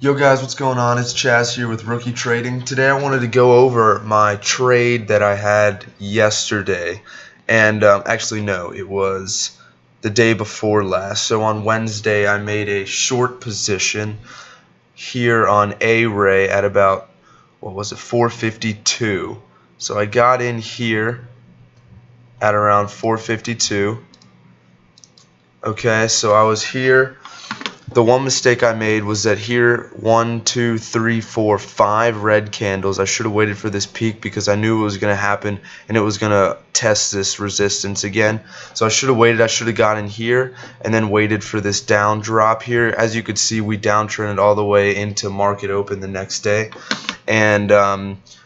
Yo guys, what's going on? It's Chaz here with Rookie Trading. Today I wanted to go over my trade that I had yesterday, and actually no, it was the day before last. So on Wednesday I made a short position here on A-Ray at about, what was it, 452. So I got in here at around 452. Okay, so I was here. The one mistake I made was that here, 1, 2, 3, 4, 5 red candles. I should have waited for this peak because I knew it was going to happen and it was going to test this resistance again. So I should have waited. I should have got in here and then waited for this down drop here. As you could see, we downtrended all the way into market open the next day. And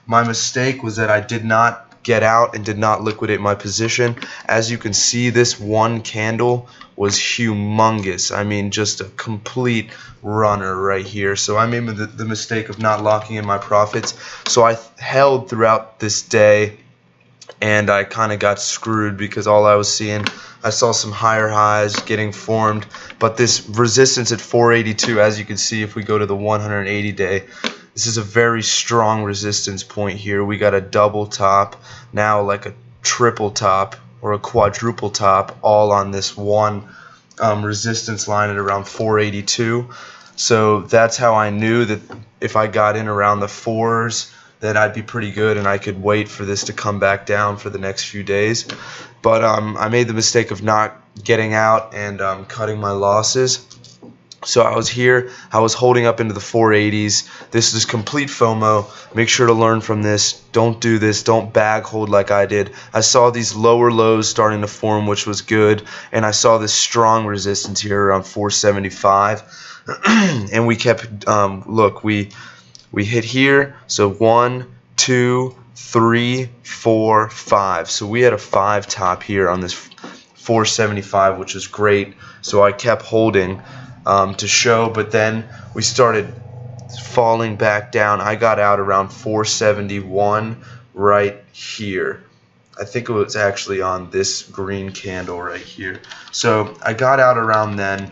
my mistake was that I did not get out and did not liquidate my position. As you can see, this one candle was humongous. I mean, just a complete runner right here. So I made the mistake of not locking in my profits. So I held throughout this day, and I kind of got screwed because all I was seeing, I saw some higher highs getting formed, but this resistance at 482, as you can see if we go to the 180 day, this is a very strong resistance point here. We got a double top, now like a triple top or a quadruple top, all on this one resistance line at around 482. So that's how I knew that if I got in around the 4s, that I'd be pretty good and I could wait for this to come back down for the next few days. But I made the mistake of not getting out and cutting my losses. So I was here, I was holding up into the 480s. This is complete FOMO. Make sure to learn from this. Don't do this. Don't bag hold like I did. I saw these lower lows starting to form, which was good. And I saw this strong resistance here around 475. And we kept, look, we hit here. So 1, 2, 3, 4, 5. So we had a 5 top here on this 475, which is great. So I kept holding to show, but then we started falling back down. I got out around 471 right here. I think it was actually on this green candle right here. So I got out around then,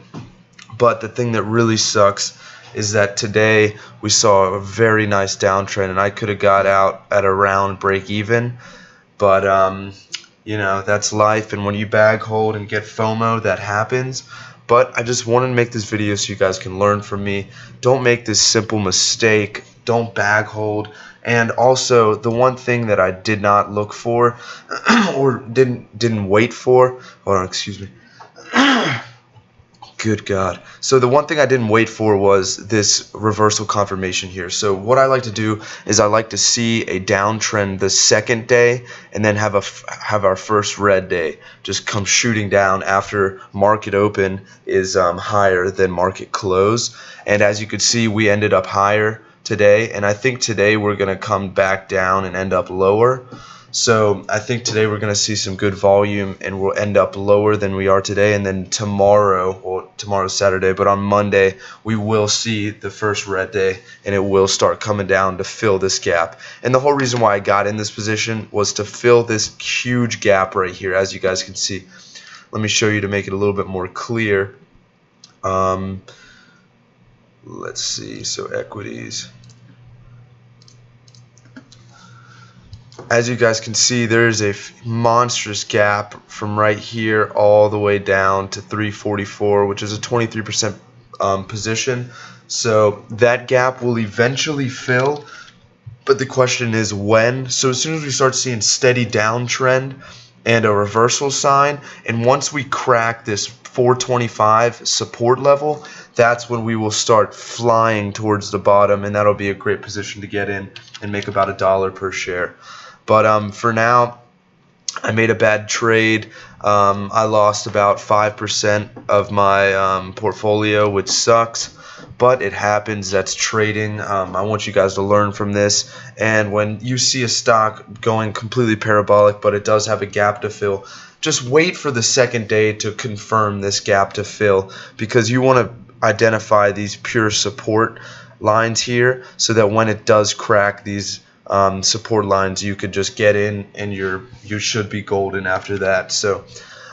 but the thing that really sucks is that today we saw a very nice downtrend and I could have got out at around break even, but you know, that's life, and when you bag hold and get FOMO, that happens. But I just wanted to make this video so you guys can learn from me. Don't make this simple mistake. Don't bag hold. And also, the one thing that I did not look for or didn't wait for. Hold on, excuse me. Good God. So the one thing I didn't wait for was this reversal confirmation here. So what I like to do is I like to see a downtrend the second day and then have our first red day just come shooting down after market open is higher than market close. And as you could see, we ended up higher today, and I think today we're going to come back down and end up lower. So I think today we're going to see some good volume and we'll end up lower than we are today, and then tomorrow, well, tomorrow's Saturday, but on Monday we will see the first red day and it will start coming down to fill this gap. And the whole reason why I got in this position was to fill this huge gap right here, as you guys can see. Let me show you to make it a little bit more clear. Let's see, so equities. As you guys can see, there's a monstrous gap from right here all the way down to 344, which is a 23% position. So that gap will eventually fill, but the question is when. So as soon as we start seeing steady downtrend and a reversal sign, and once we crack this 425 support level, that's when we will start flying towards the bottom, and that'll be a great position to get in and make about $1 per share. But for now, I made a bad trade. I lost about 5% of my portfolio, which sucks, but it happens. That's trading. I want you guys to learn from this. And when you see a stock going completely parabolic, but it does have a gap to fill, just wait for the second day to confirm this gap to fill, because you want to identify these pure support lines here so that when it does crack these support lines, you could just get in and you should be golden after that. So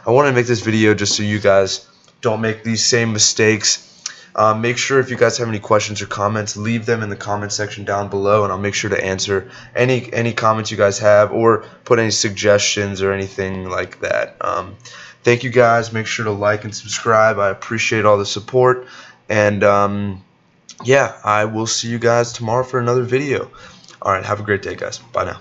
I want to make this video just so you guys don't make these same mistakes. Make sure if you guys have any questions or comments, leave them in the comment section down below, and I'll make sure to answer any comments you guys have, or put any suggestions or anything like that. Thank you guys. Make sure to like and subscribe. I appreciate all the support, and yeah, I will see you guys tomorrow for another video. All right, have a great day, guys. Bye now.